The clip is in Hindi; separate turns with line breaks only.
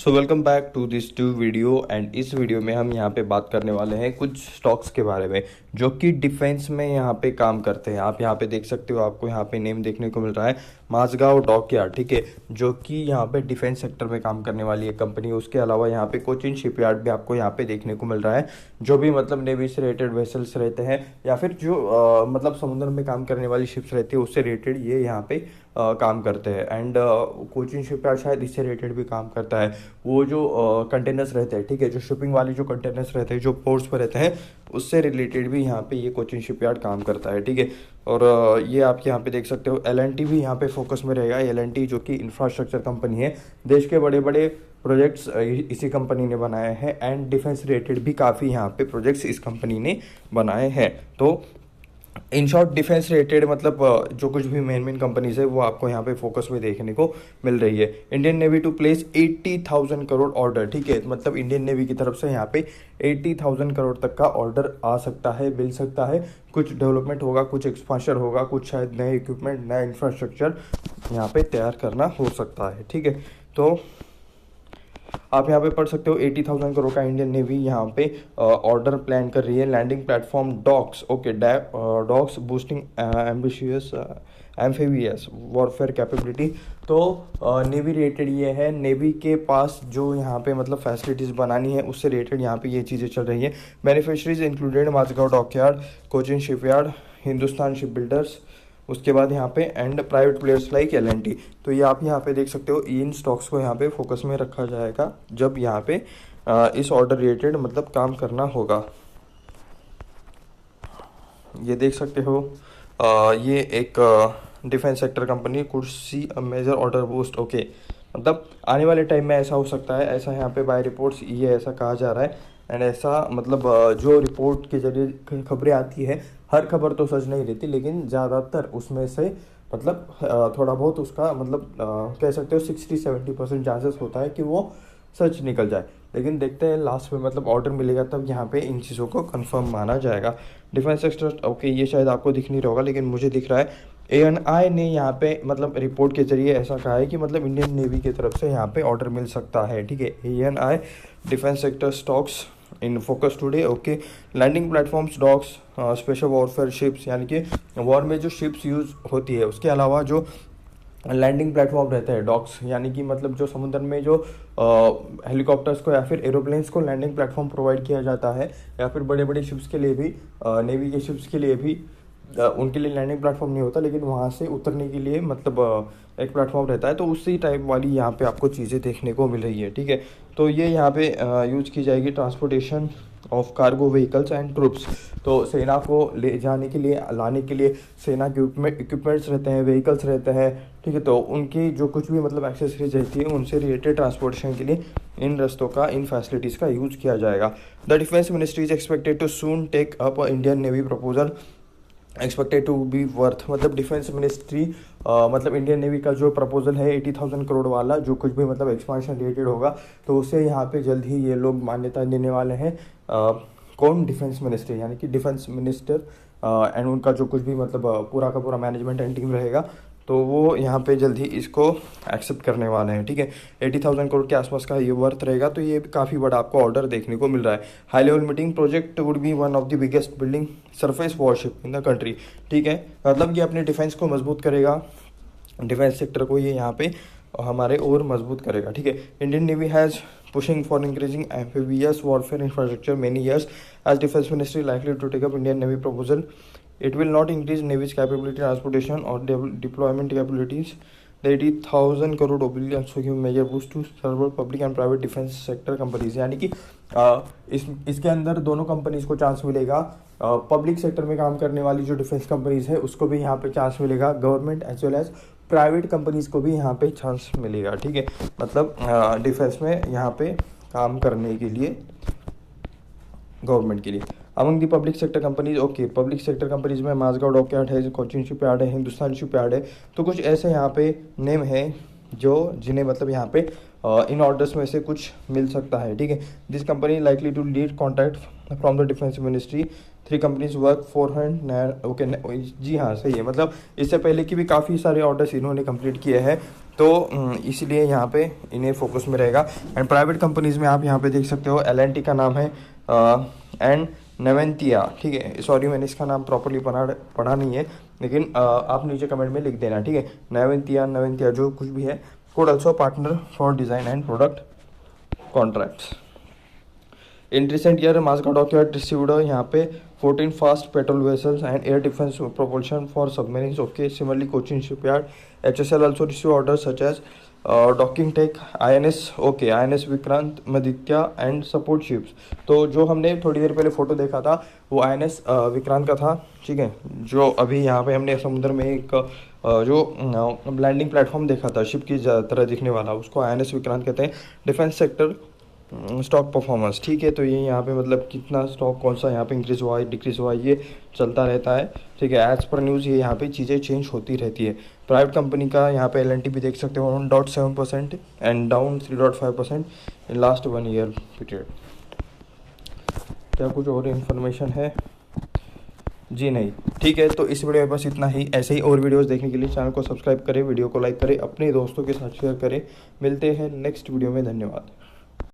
So welcome back to this to video and इस वीडियो में हम यहाँ पे बात करने वाले हैं कुछ स्टॉक्स के बारे में जो कि डिफेंस में यहाँ पे काम करते हैं। आप यहाँ पे देख सकते हो, आपको यहाँ पे नेम देखने को मिल रहा है माझगांव डॉकयार्ड, ठीक है, जो कि यहाँ पे डिफेंस सेक्टर में काम करने वाली एक कंपनी है। उसके अलावा यहाँ पे कोचिन शिपयार्ड भी आपको यहाँ पे देखने को मिल रहा है, जो भी मतलब नेवी से रिलेटेड वेसल्स रहते हैं या फिर जो मतलब समुद्र में काम करने वाली शिप्स रहती है उससे रिलेटेड ये यहाँ पे काम करते हैं। एंड कोचिन शिपयार्ड शायद इससे रिलेटेड भी काम करता है। वो जो कंटेनर्स रहते हैं, ठीक है, जो शिपिंग वाले जो कंटेनर्स रहते हैं जो पोर्ट्स पर रहते हैं उससे रिलेटेड भी यहाँ पे ये कोचिन शिपयार्ड काम करता है, ठीक है। और ये आप यहाँ पे देख सकते हो L&T भी यहाँ पे फोकस में रहेगा। L&T जो कि इंफ्रास्ट्रक्चर कंपनी है, देश के बड़े बड़े प्रोजेक्ट्स इसी कंपनी ने बनाए हैं एंड डिफेंस रिलेटेड भी काफ़ी यहाँ पे प्रोजेक्ट्स इस कंपनी ने बनाए हैं। तो इन शॉर्ट डिफेंस रिलेटेड मतलब जो कुछ भी मेन कंपनीज है वो आपको यहाँ पे फोकस में देखने को मिल रही है। Indian navy to place 80,000 crore order, ठीक है, मतलब इंडियन नेवी की तरफ से यहाँ पे 80,000 करोड़ तक का ऑर्डर आ सकता है, मिल सकता है। कुछ डेवलपमेंट होगा, कुछ एक्सपांशन होगा, कुछ शायद नए इक्विपमेंट, नया इंफ्रास्ट्रक्चर यहाँ पे तैयार करना हो सकता है, ठीक है। तो आप यहाँ पे पढ़ सकते हो 80,000 करोड़ का इंडियन नेवी यहाँ पे ऑर्डर प्लान कर रही है। Landing platform docks, okay, docks boosting ambitious amphibious warfare capability. तो नेवी रिलेटेड ये है, नेवी के पास जो यहाँ पे मतलब फैसिलिटीज़ बनानी है उससे रिलेटेड यहाँ पे ये चीज़ें चल रही है। Beneficiaries included Mazagaon dockyard, Cochin shipyard, Hindustan ship builders, उसके बाद यहाँ पे and private players like L&T। तो ये आप यहाँ पे देख सकते हो, इन स्टॉक्स को यहाँ पे फोकस में रखा जाएगा जब यहाँ पे इस ऑर्डर रिलेटेड मतलब काम करना होगा। ये देख सकते हो, ये एक defence sector company could see a major order boost, okay, मतलब आने वाले टाइम में ऐसा हो सकता है, ऐसा यहाँ पे बाय रिपोर्ट्स ये ऐसा कहा जा रहा है। एंड ऐसा मतलब जो रिपोर्ट के जरिए खबरें आती है, हर खबर तो सच नहीं रहती, लेकिन ज़्यादातर उसमें से मतलब थोड़ा बहुत उसका मतलब कह सकते हो 60-70% चांसेस होता है कि वो सच निकल जाए। लेकिन देखते हैं लास्ट में मतलब ऑर्डर मिलेगा तब यहाँ पे इन चीज़ों को कंफर्म माना जाएगा। डिफेंस सेक्टर, ओके, ये शायद आपको दिख नहीं रहा होगा लेकिन मुझे दिख रहा है। ANI ने यहाँ पे मतलब रिपोर्ट के जरिए ऐसा कहा है कि मतलब इंडियन नेवी की तरफ से यहाँ पे ऑर्डर मिल सकता है, ठीक है। ANI defence sector stocks in focus today, okay. Landing platforms docks, special warfare ships, यानी कि वॉर में जो शिप्स यूज़ होती है उसके अलावा जो लैंडिंग प्लेटफॉर्म रहते हैं डॉक्स, यानी कि मतलब जो समुद्र में जो हेलीकॉप्टर्स को या फिर एरोप्लेन्स को लैंडिंग प्लेटफॉर्म प्रोवाइड किया जाता है, या फिर बड़े बड़े शिप्स के लिए भी, नेवी के शिप्स के लिए भी उनके लिए लैंडिंग प्लेटफॉर्म नहीं होता, लेकिन वहाँ से उतरने के लिए मतलब एक प्लेटफॉर्म रहता है। तो उसी टाइप वाली यहाँ पे आपको चीज़ें देखने को मिल रही है, ठीक है। तो ये यहाँ पे यूज़ की जाएगी transportation of cargo vehicles and troops. तो सेना को ले जाने के लिए, लाने के लिए सेना के इक्विपमेंट्स रहते हैं, व्हीकल्स रहते हैं, ठीक है। तो उनकी जो कुछ भी मतलब एक्सेसरीज रहती है उनसे रिलेटेड ट्रांसपोर्टेशन के लिए इन रस्तों का, इन फैसिलिटीज़ का यूज़ किया जाएगा। The defence ministry is expected to soon take up Indian navy proposal expected to be worth, मतलब डिफेंस मिनिस्ट्री मतलब इंडियन नेवी का जो प्रपोजल है 80,000 करोड़ वाला, जो कुछ भी मतलब एक्सपांशन रिलेटेड होगा तो उसे यहाँ पे जल्द ही ये लोग मान्यता देने वाले हैं। कौन? डिफेंस मिनिस्ट्री, यानी कि डिफेंस मिनिस्टर एंड उनका जो कुछ भी मतलब पूरा का पूरा मैनेजमेंट एंड टीम रहेगा, तो वो यहाँ पे जल्द ही इसको एक्सेप्ट करने वाले हैं, ठीक है। 80,000 करोड़ के आसपास का ये वर्थ रहेगा, तो ये काफ़ी बड़ा आपको ऑर्डर देखने को मिल रहा है। High level meeting project would be one of the biggest building surface worship in the country, ठीक है। मतलब ये अपने डिफेंस को मजबूत करेगा, डिफेंस सेक्टर को ये यहाँ पे हमारे और मजबूत करेगा, ठीक है। Indian navy has pushing for increasing amphibious warfare infrastructure many years as defense ministry likely to take up Indian Navy proposal. It will not increase Navy's capability, transportation or deployment capabilities. The 80,000 crore will also give major boost to several public and private defense sector companies. यानी कि इसके अंदर दोनों कंपनीज को चांस मिलेगा। पब्लिक सेक्टर में काम करने वाली जो डिफेंस कंपनीज है उसको भी यहाँ पे चांस मिलेगा, government as well as private companies को भी यहाँ पे चांस मिलेगा, ठीक है। मतलब डिफेंस में यहाँ पे काम करने के लिए गवर्नमेंट के लिए। Among the public sector companies, okay, public sector companies में माझगांव डॉकयार्ड है, कोचिन शिपयार्ड है, हिंदुस्तान शिपयार्ड है। तो कुछ ऐसे यहाँ पे नेम है जो जिन्हें मतलब यहाँ पे इन ऑर्डर्स में से कुछ मिल सकता है, ठीक है। This company likely to lead contract from the defence ministry. 3 companies work 400, okay, जी हाँ, सही है। मतलब इससे पहले की भी काफ़ी सारे ऑर्डर्स इन्होंने कंप्लीट किए हैं तो इसीलिए यहाँ पे इन्हें फोकस में रहेगा। एंड प्राइवेट कंपनीज़ में आप यहाँ पे देख सकते हो, L&T का नाम है एंड नवेंतिया, ठीक है। सॉरी मैंने इसका नाम प्रॉपरली पढ़ा नहीं है, लेकिन आप नीचे कमेंट में लिख देना, ठीक है। नवेंतिया जो कुछ भी है। Code also partner for design and product contracts. In recent year मास्का डॉक्यूमेंट डिस्ट्रीब्यूटर यहाँ पे 14 fast patrol vessels and air defence propulsion for submarines. Okay, similarly Cochin shipyard HSL also receive orders such as docking take INS, okay, INS Vikrant, मदित्या एंड सपोर्ट शिप्स। तो जो हमने थोड़ी देर पहले फोटो देखा था वो INS विक्रांत का था, ठीक है। जो अभी यहाँ पे हमने समुद्र में एक जो लैंडिंग प्लेटफॉर्म देखा था शिप की तरह दिखने वाला, उसको INS विक्रांत कहते हैं। डिफेंस सेक्टर स्टॉक परफॉर्मेंस, ठीक है। तो ये यहाँ पे मतलब कितना स्टॉक कौन सा यहाँ पे इंक्रीज हुआ है, डिक्रीज हुआ है, ये चलता रहता है, ठीक है। एज पर न्यूज़ ये यहाँ पे चीज़ें चेंज होती रहती है। प्राइवेट कंपनी का यहाँ पे L&T भी देख सकते हो 1.7% and down 3.5% in last 1 year period. क्या कुछ और इन्फॉर्मेशन है? जी नहीं, ठीक है। तो इस वीडियो में बस इतना ही। ऐसे ही और वीडियोस देखने के लिए चैनल को सब्सक्राइब करें, वीडियो को लाइक करें, अपने दोस्तों के साथ शेयर करें। मिलते हैं नेक्स्ट वीडियो में, धन्यवाद।